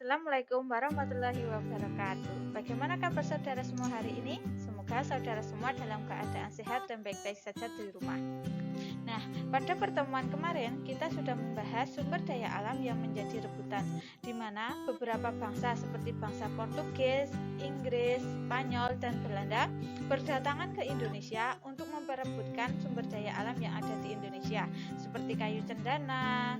Assalamualaikum warahmatullahi wabarakatuh. Bagaimana kabar saudara semua hari ini? Semoga saudara semua dalam keadaan sehat dan baik-baik saja di rumah. Nah, pada pertemuan kemarin kita sudah membahas sumber daya alam yang menjadi rebutan, di mana beberapa bangsa seperti bangsa Portugis, Inggris, Spanyol, dan Belanda berdatangan ke Indonesia untuk memperebutkan sumber daya alam yang ada di Indonesia, seperti kayu cendana,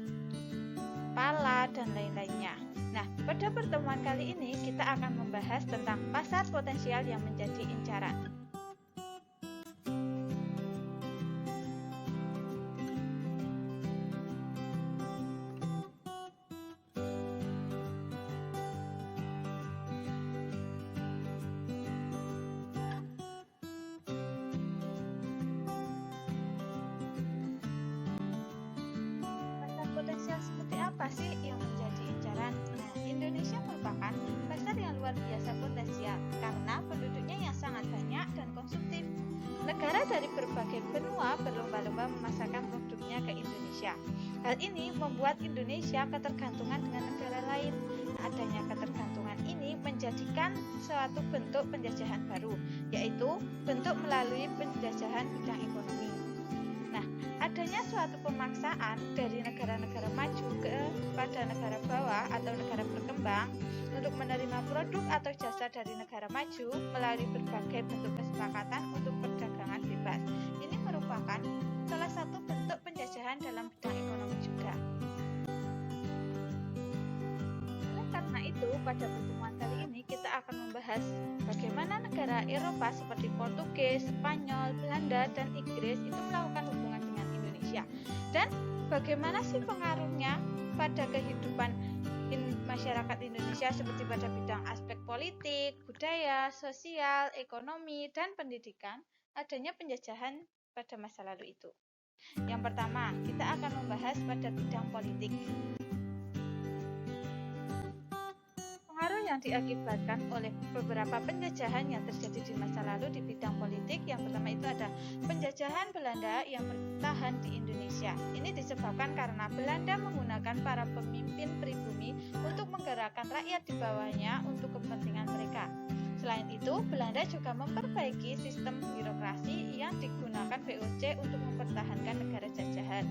pala, dan lain-lainnya. Nah, pada pertemuan kali ini kita akan membahas tentang pasar potensial yang menjadi incaran. Pasar potensial seperti apa sih yang menjadi incaran? Nah, Indonesia merupakan pasar yang luar biasa potensial karena penduduknya yang sangat banyak dan konsumtif. Negara dari berbagai benua berlomba-lomba memasarkan produknya ke Indonesia. Hal ini membuat Indonesia ketergantungan dengan negara lain. Adanya ketergantungan ini menjadikan suatu bentuk penjajahan baru, yaitu bentuk melalui penjajahan bidang ekonomi. Nah, adanya suatu pemaksaan dari negara-negara maju kepada negara bawah atau negara berkembang untuk menerima produk atau jasa dari negara maju melalui berbagai bentuk kesepakatan untuk perdagangan bebas. Ini merupakan salah satu bentuk penjajahan dalam bidang ekonomi juga. Oleh karena itu, pada pertemuan kali ini kita akan membahas bagaimana negara Eropa seperti Portugis, Spanyol, Belanda, dan Inggris itu melakukan hubungan dengan Indonesia, dan bagaimana sih pengaruhnya pada kehidupan masyarakat Indonesia seperti pada bidang aspek politik, budaya, sosial, ekonomi, dan pendidikan adanya penjajahan pada masa lalu itu. Yang pertama, kita akan membahas pada bidang politik. Pengaruh yang diakibatkan oleh beberapa penjajahan yang terjadi di masa lalu di bidang politik, yang pertama itu ada penjajahan Belanda yang bertahan di Indonesia. Ini disebabkan karena Belanda menggunakan para pemimpin pribumi untuk menggerakkan rakyat di bawahnya untuk kepentingan mereka. Selain itu, Belanda juga memperbaiki sistem birokrasi yang digunakan VOC untuk mempertahankan negara jajahan,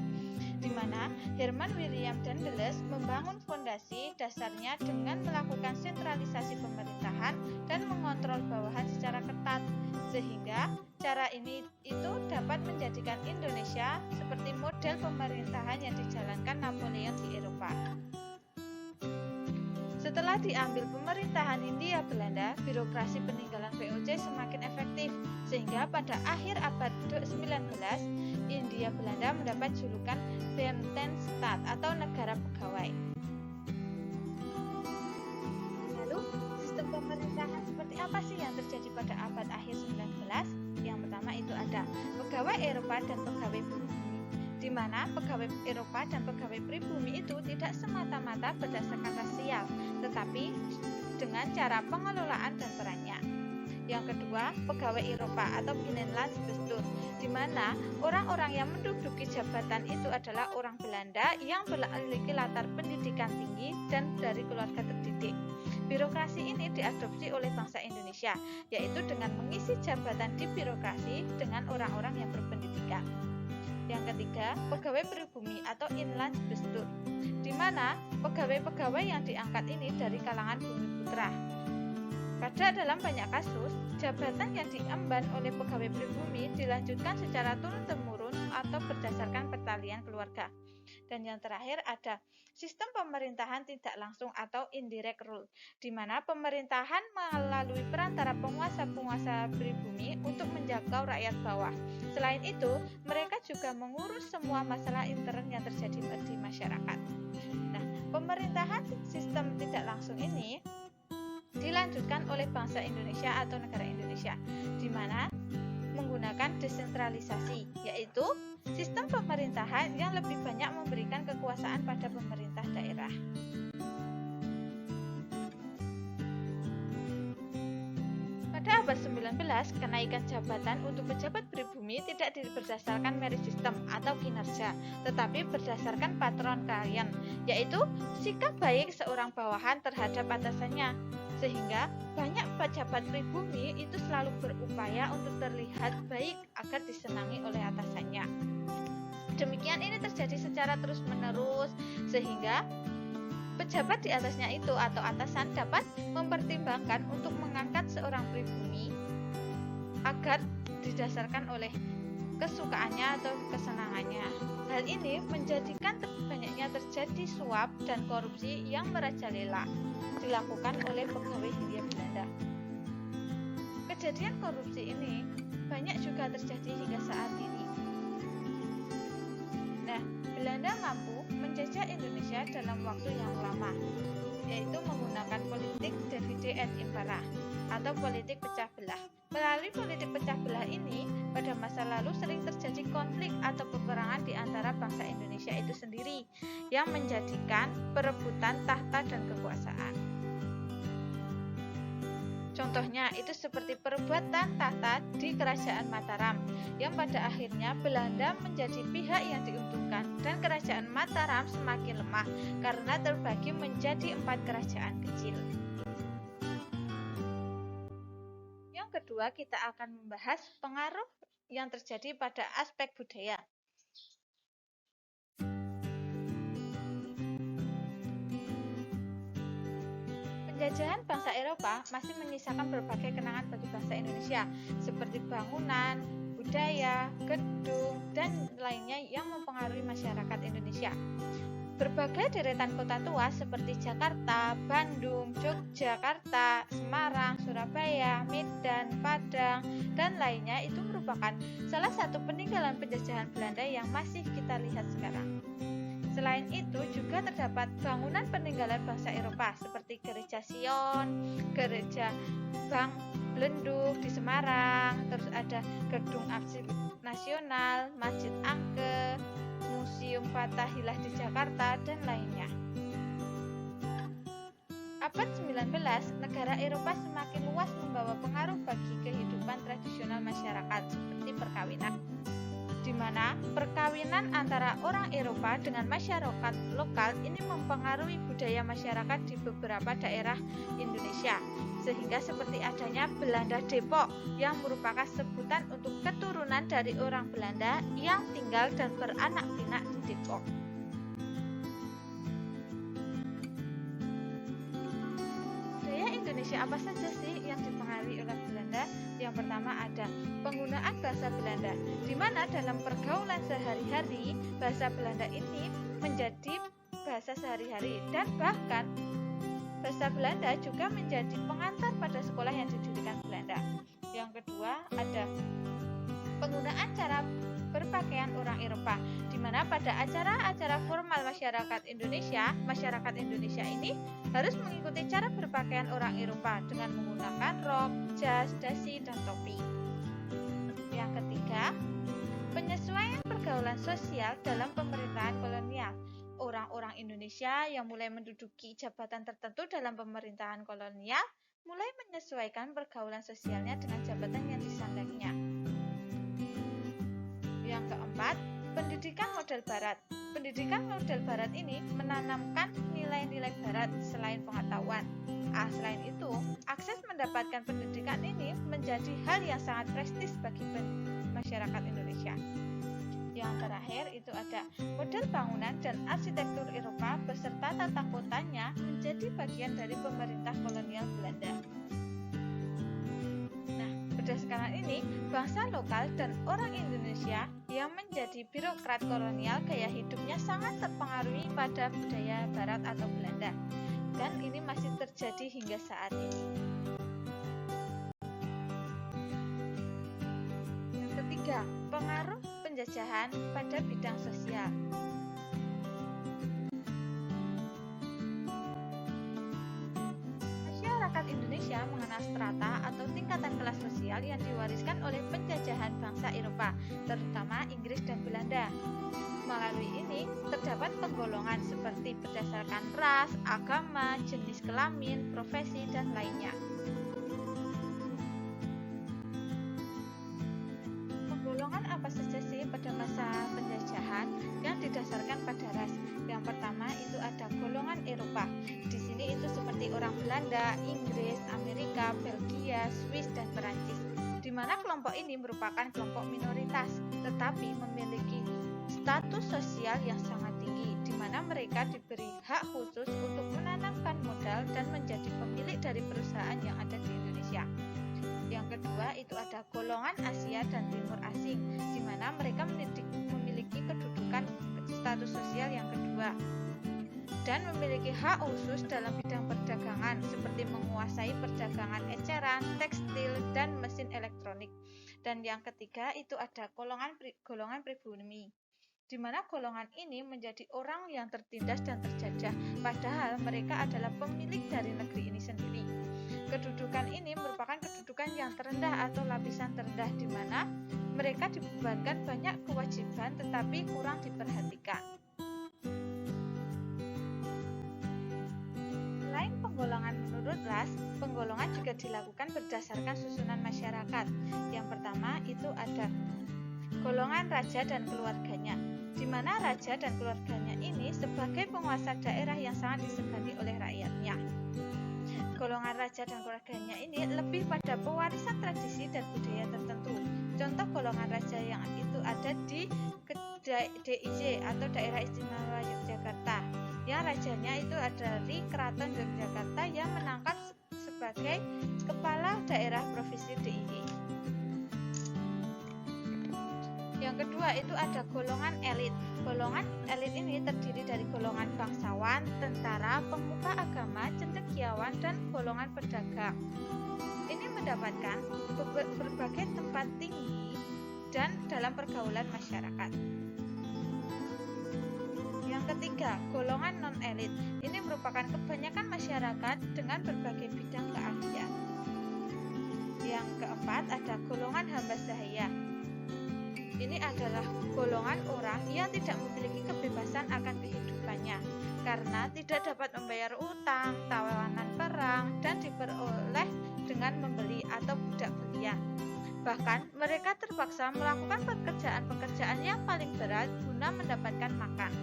di mana Herman William dan Dulles membangun fondasi dasarnya dengan melakukan sentralisasi pemerintahan dan mengontrol bawahan secara ketat, sehingga cara ini itu dapat menjadikan Indonesia seperti model pemerintahan yang dijalankan Napoleon di Eropa. Setelah diambil pemerintahan Hindia Belanda, birokrasi peninggalan VOC semakin efektif, sehingga pada akhir abad ke-19, Hindia Belanda mendapat julukan Bentensstaat atau negara pegawai. Lalu, sistem pemerintahan seperti apa sih yang terjadi pada abad akhir 19? Yang pertama itu ada pegawai Eropa dan pegawai pribumi, di mana pegawai Eropa dan pegawai pribumi itu tidak semata-mata berdasarkan rasial, tetapi dengan cara pengelolaan dan perannya. Yang kedua, pegawai Eropa atau Binnenlandsbestuur, di mana orang-orang yang menduduki jabatan itu adalah orang Belanda yang memiliki latar pendidikan tinggi dan dari keluarga terdidik. Birokrasi ini diadopsi oleh bangsa Indonesia, yaitu dengan mengisi jabatan di birokrasi dengan orang-orang yang berpendidikan. Yang ketiga, pegawai pribumi atau Inlandsbestuur, di mana pegawai-pegawai yang diangkat ini dari kalangan bumi putra. Pada dalam banyak kasus, jabatan yang diemban oleh pegawai pribumi dilanjutkan secara turun-temurun atau berdasarkan pertalian keluarga. Dan yang terakhir ada sistem pemerintahan tidak langsung atau indirect rule, di mana pemerintahan melalui perantara penguasa-penguasa pribumi untuk menjangkau rakyat bawah. Selain itu, mereka juga mengurus semua masalah intern yang terjadi di masyarakat. Nah, pemerintahan sistem tidak langsung ini dilanjutkan oleh bangsa Indonesia atau negara Indonesia, di mana menggunakan desentralisasi, yaitu sistem pemerintahan yang lebih banyak memberikan kekuasaan pada pemerintah daerah. Pada abad 19, ke-19, kenaikan jabatan untuk pejabat pribumi tidak berdasarkan merit system atau kinerja, tetapi berdasarkan patron klien, yaitu sikap baik seorang bawahan terhadap atasannya. Sehingga banyak pejabat pribumi itu selalu berupaya untuk terlihat baik agar disenangi oleh atasannya. Demikian ini terjadi secara terus-menerus, sehingga pejabat di atasnya itu atau atasan dapat mempertimbangkan untuk mengangkat seorang pribumi agar didasarkan oleh kesukaannya atau kesenangannya. Hal ini menjadikan banyaknya terjadi suap dan korupsi yang merajalela dilakukan oleh pegawai Hindia Belanda. Kejadian korupsi ini banyak juga terjadi hingga saat ini. Nah, Belanda mampu menjajah Indonesia dalam waktu yang lama, yaitu menggunakan politik divide et impera atau politik pecah belah. Melalui politik pecah belah ini, pada masa lalu sering terjadi konflik atau peperangan di antara bangsa Indonesia itu sendiri yang menjadikan perebutan tahta dan kekuasaan. Contohnya itu seperti perebutan tahta di Kerajaan Mataram yang pada akhirnya Belanda menjadi pihak yang diuntungkan dan Kerajaan Mataram semakin lemah karena terbagi menjadi 4 kerajaan kecil. Yang kedua, kita akan membahas pengaruh yang terjadi pada aspek budaya. Penjajahan bangsa Eropa masih menyisakan berbagai kenangan bagi bangsa Indonesia, seperti bangunan, budaya, gedung, dan lainnya yang mempengaruhi masyarakat Indonesia. Berbagai deretan kota tua seperti Jakarta, Bandung, Yogyakarta, Semarang, Surabaya, Medan, Padang, dan lainnya itu merupakan salah satu peninggalan penjajahan Belanda yang masih kita lihat sekarang. Selain itu juga terdapat bangunan peninggalan bangsa Eropa seperti Gereja Sion, Gereja Bank Belenduk di Semarang, terus ada Gedung Arsip Nasional, Masjid Angke, Museum Fathahillah di Jakarta, dan lainnya. Abad 19, negara Eropa semakin luas membawa pengaruh bagi kehidupan tradisional masyarakat seperti perkawinan, di mana perkawinan antara orang Eropa dengan masyarakat lokal ini mempengaruhi budaya masyarakat di beberapa daerah Indonesia, sehingga seperti adanya Belanda Depok yang merupakan sebutan untuk keturunan dari orang Belanda yang tinggal dan beranak pinak di Depok. Budaya Indonesia apa saja sih yang dipengaruhi oleh Belanda? Yang pertama ada penggunaan bahasa Belanda, di mana dalam pergaulan sehari-hari bahasa Belanda ini menjadi bahasa sehari-hari, dan bahkan bahasa Belanda juga menjadi pengantar pada sekolah yang didirikan Belanda. Yang kedua ada penggunaan cara berpakaian orang Eropa, di mana pada acara-acara formal masyarakat Indonesia ini harus mengikuti cara berpakaian orang Eropa dengan menggunakan rok, jas, dasi, dan topi. Yang ketiga, penyesuaian pergaulan sosial dalam pemerintahan kolonial. Orang-orang Indonesia yang mulai menduduki jabatan tertentu dalam pemerintahan kolonial mulai menyesuaikan pergaulan sosialnya dengan jabatan yang disandangnya. Yang keempat, pendidikan model barat. Pendidikan model barat ini menanamkan nilai-nilai barat selain pengetahuan. Selain itu, akses mendapatkan pendidikan ini menjadi hal yang sangat prestis bagi masyarakat Indonesia. Yang terakhir itu ada model bangunan dan arsitektur Eropa beserta tata kotanya menjadi bagian dari pemerintah kolonial Belanda. Berdasarkan ini, bangsa lokal dan orang Indonesia yang menjadi birokrat kolonial gaya hidupnya sangat terpengaruhi pada budaya barat atau Belanda, dan ini masih terjadi hingga saat ini. Yang ketiga, pengaruh penjajahan pada bidang sosial. Masyarakat Indonesia mengenal strata atau tingkatan kelas sosial yang diwariskan oleh penjajahan bangsa Eropa, terutama Inggris dan Belanda. Melalui ini, terdapat penggolongan seperti berdasarkan ras, agama, jenis kelamin, profesi, dan lainnya. orang Belanda, Inggris, Amerika, Belgia, Swiss, dan Perancis, di mana kelompok ini merupakan kelompok minoritas, tetapi memiliki status sosial yang sangat tinggi, di mana mereka diberi hak khusus untuk menanamkan modal dan menjadi pemilik dari perusahaan yang ada di Indonesia. Yang kedua itu ada golongan Asia dan Timur Asing, di mana mereka memiliki kedudukan status sosial yang kedua dan memiliki hak khusus dalam bidang perdagangan seperti menguasai perdagangan eceran, tekstil, dan mesin elektronik. Dan yang ketiga itu ada golongan pribumi, di mana golongan ini menjadi orang yang tertindas dan terjajah, padahal mereka adalah pemilik dari negeri ini sendiri. Kedudukan ini merupakan kedudukan yang terendah atau lapisan terendah, di mana mereka dibebankan banyak kewajiban tetapi kurang diperhatikan. Selain penggolongan menurut ras, penggolongan juga dilakukan berdasarkan susunan masyarakat. Yang pertama itu ada golongan raja dan keluarganya, di mana raja dan keluarganya ini sebagai penguasa daerah yang sangat disegani oleh rakyatnya. Golongan raja dan keluarganya ini lebih pada pewarisan tradisi dan budaya tertentu. Contoh golongan raja yang itu ada di DIY atau Daerah Istimewa Yogyakarta, yang rajanya itu ada dari Keraton Yogyakarta yang menangkap sebagai kepala daerah provinsi DIY. Yang kedua itu ada golongan elit. Golongan elit ini terdiri dari golongan bangsawan, tentara, pemuka agama, cendekiawan, dan golongan pedagang. Ini mendapatkan berbagai tempat tinggi dan dalam pergaulan masyarakat. Yang ketiga, golongan non-elit. Ini merupakan kebanyakan masyarakat dengan berbagai bidang keahlian. Yang keempat ada golongan hamba sahaya. Ini adalah golongan orang yang tidak memiliki kebebasan akan kehidupannya karena tidak dapat membayar utang, tawanan perang, dan diperoleh dengan membeli atau budak belian. Bahkan mereka terpaksa melakukan pekerjaan-pekerjaan yang paling berat guna mendapatkan makan.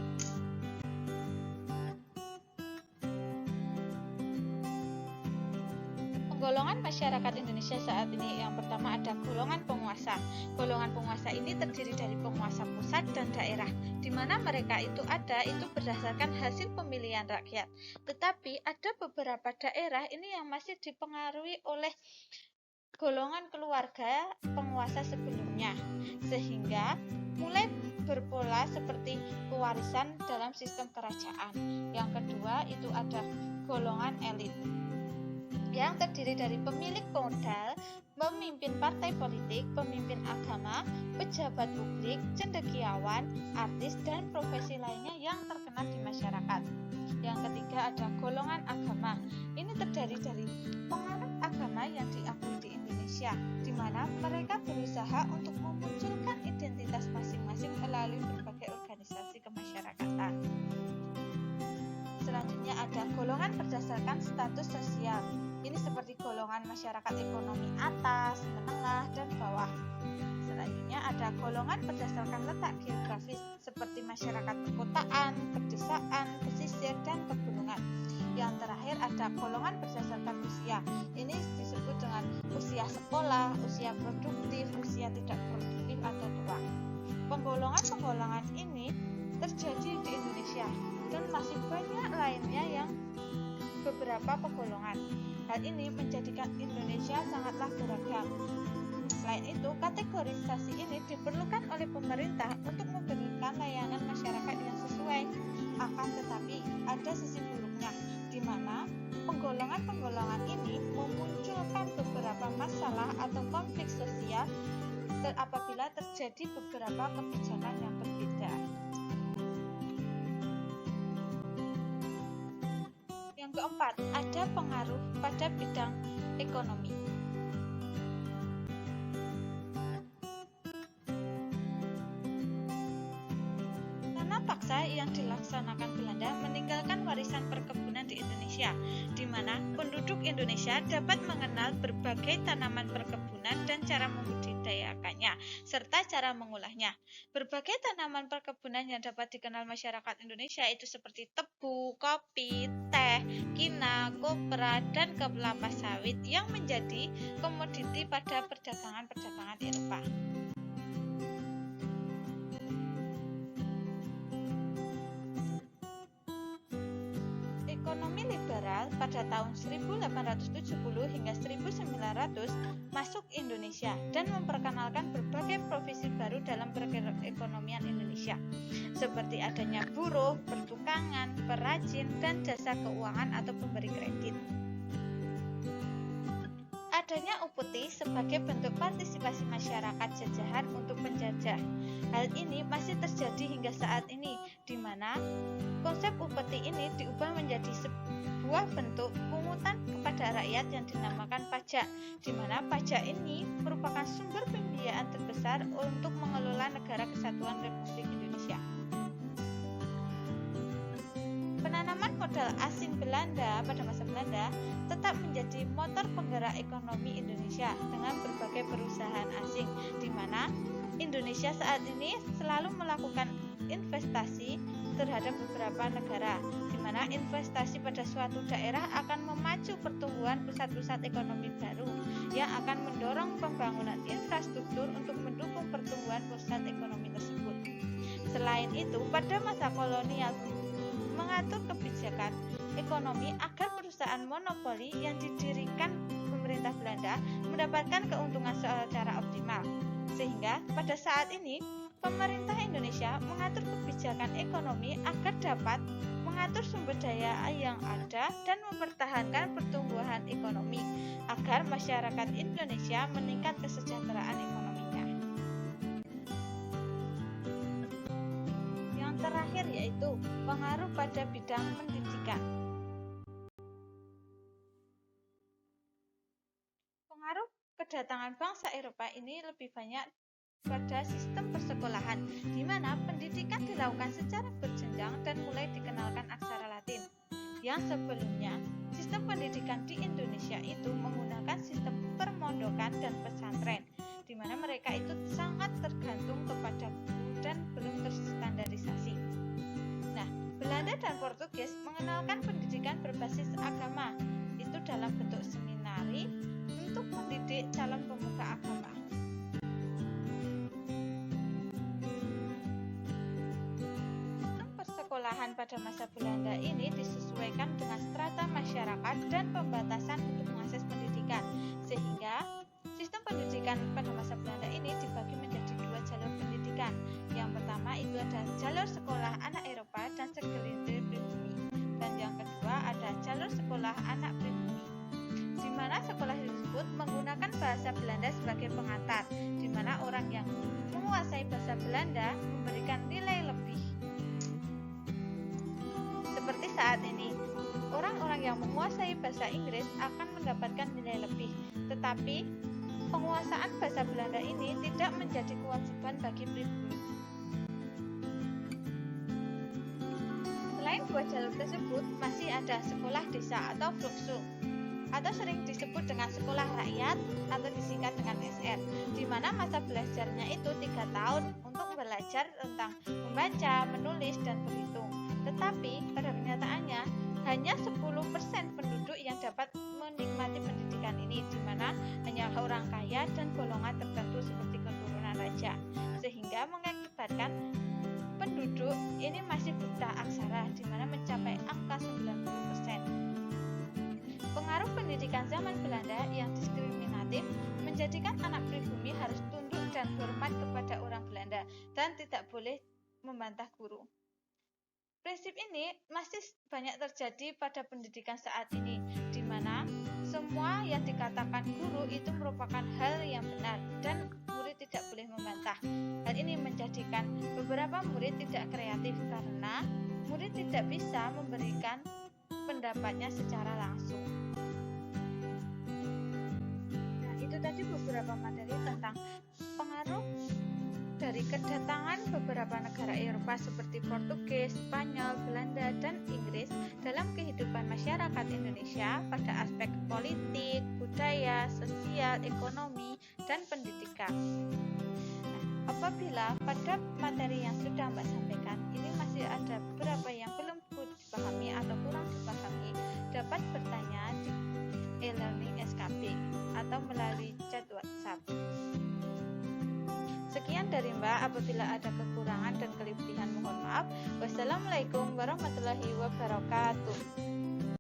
Golongan masyarakat Indonesia saat ini yang pertama ada golongan penguasa. Golongan penguasa ini terdiri dari penguasa pusat dan daerah, di mana mereka itu berdasarkan hasil pemilihan rakyat. Tetapi ada beberapa daerah ini yang masih dipengaruhi oleh golongan keluarga penguasa sebelumnya, sehingga mulai berpola seperti pewarisan dalam sistem kerajaan. Yang kedua itu ada golongan elit, yang terdiri dari pemilik modal, pemimpin partai politik, pemimpin agama, pejabat publik, cendekiawan, artis, dan profesi lainnya yang terkenal di masyarakat. Yang ketiga ada golongan agama. Ini terdiri dari penganut agama yang diakui di Indonesia, di mana mereka berusaha untuk memunculkan identitas masing-masing melalui berbagai organisasi kemasyarakatan. Selanjutnya ada golongan berdasarkan status sosial. Ini seperti golongan masyarakat ekonomi atas, menengah, dan bawah. Selanjutnya ada golongan berdasarkan letak geografis seperti masyarakat perkotaan, pedesaan, pesisir, dan pegunungan. Yang terakhir ada golongan berdasarkan usia. Ini disebut dengan usia sekolah, usia produktif, usia tidak produktif, atau tua. Penggolongan ini terjadi di Indonesia dan masih banyak lainnya yang beberapa penggolongan. Hal ini menjadikan Indonesia sangatlah beragam. Selain itu, kategorisasi ini diperlukan oleh pemerintah untuk memberikan layanan masyarakat yang sesuai. Akan tetapi, ada sisi buruknya, di mana penggolongan ini memunculkan beberapa masalah atau konflik sosial apabila terjadi beberapa kebijakan yang berbeda. Yang keempat, ada pengaruh pada bidang ekonomi. Tanam paksa yang dilaksanakan Belanda meninggalkan warisan perkebunan di Indonesia, di mana penduduk Indonesia dapat mengenal berbagai tanaman perkebunan dan cara membudidaya membudidayakannya, serta cara mengolahnya. Berbagai tanaman perkebunan yang dapat dikenal masyarakat Indonesia itu seperti tebu, kopi, teh, kina, kopra, dan kelapa sawit yang menjadi komoditi pada perdagangan Eropa. Ekonomi liberal pada tahun 1870 hingga 1900 masuk Indonesia dan memperkenalkan berbagai profesi baru dalam perekonomian Indonesia, seperti adanya buruh, pertukangan, perajin, dan jasa keuangan atau pemberi kredit. Adanya upeti sebagai bentuk partisipasi masyarakat jajahan untuk penjajah. Hal ini masih terjadi hingga saat ini, di mana konsep upeti ini diubah menjadi sebuah bentuk pungutan kepada rakyat yang dinamakan pajak, di mana pajak ini merupakan sumber pembiayaan terbesar untuk mengelola Negara Kesatuan Republik Indonesia. Penanaman modal asing Belanda pada masa Belanda tetap menjadi motor penggerak ekonomi Indonesia dengan berbagai perusahaan asing, di mana Indonesia saat ini selalu melakukan investasi terhadap beberapa negara, di mana investasi pada suatu daerah akan memacu pertumbuhan pusat-pusat ekonomi baru yang akan mendorong pembangunan infrastruktur untuk mendukung pertumbuhan pusat ekonomi tersebut. Selain itu, pada masa kolonial mengatur kebijakan ekonomi agar perusahaan monopoli yang didirikan pemerintah Belanda mendapatkan keuntungan secara optimal. Sehingga pada saat ini pemerintah Indonesia mengatur kebijakan ekonomi agar dapat mengatur sumber daya yang ada dan mempertahankan pertumbuhan ekonomi agar masyarakat Indonesia meningkat kesejahteraan ekonominya. Yang terakhir yaitu pengaruh pada bidang pendidikan. Pengaruh kedatangan bangsa Eropa ini lebih banyak pada sistem persekolahan, di mana pendidikan dilakukan secara berjenjang dan mulai dikenalkan aksara Latin. Yang sebelumnya, sistem pendidikan di Indonesia itu menggunakan sistem permondokan dan pesantren, di mana mereka itu sangat tergantung kepada guru dan belum terstandarisasi. Nah, Belanda dan Portugis mengenalkan pendidikan berbasis agama, itu dalam bentuk seminari untuk mendidik calon pemuka agama. Persekolahan pada masa Belanda ini disesuaikan dengan strata masyarakat dan pembatasan untuk mengakses pendidikan, sehingga sistem pendidikan pada masa Belanda ini dibagi menjadi dua jalur pendidikan. Yang pertama itu ada jalur sekolah anak Eropa dan segelintir pribumi, dan yang kedua ada jalur sekolah anak pribumi, di mana sekolah tersebut menggunakan bahasa Belanda sebagai pengantar, di mana orang yang menguasai bahasa Belanda memberikan nilai lebih. Seperti saat ini, orang-orang yang menguasai bahasa Inggris akan mendapatkan nilai lebih, tetapi penguasaan bahasa Belanda ini tidak menjadi kewajiban bagi pribumi. Selain dua jalur tersebut, masih ada sekolah desa atau Volksschule, atau sering disebut dengan sekolah rakyat atau disingkat dengan SR, di mana masa belajarnya itu 3 tahun untuk belajar tentang membaca, menulis, dan berhitung. Tetapi pada kenyataannya hanya 10% penduduk yang dapat menikmati pendidikan ini, di mana hanya orang kaya dan golongan tertentu seperti keturunan raja, sehingga mengakibatkan penduduk ini masih buta aksara, di mana mencapai angka 90%. Pengaruh pendidikan zaman Belanda yang diskriminatif menjadikan anak pribumi harus tunduk dan hormat kepada orang Belanda dan tidak boleh membantah guru. Prinsip ini masih banyak terjadi pada pendidikan saat ini, di mana semua yang dikatakan guru itu merupakan hal yang benar dan murid tidak boleh membantah. Hal ini menjadikan beberapa murid tidak kreatif karena murid tidak bisa memberikan pendapatnya secara langsung. Nah, itu tadi beberapa materi tentang pengaruh dari kedatangan beberapa negara Eropa seperti Portugis, Spanyol, Belanda, dan Inggris dalam kehidupan masyarakat Indonesia pada aspek politik, budaya, sosial, ekonomi, dan pendidikan. Nah, apabila pada materi yang sudah Mbak sampaikan ini masih ada beberapa yang belum dipahami atau kurang dipahami, dapat bertanya di e-learning SKP atau melalui chat WhatsApp. Sekian dari Mbak, apabila ada kekurangan dan kelebihan mohon maaf. Wassalamualaikum warahmatullahi wabarakatuh.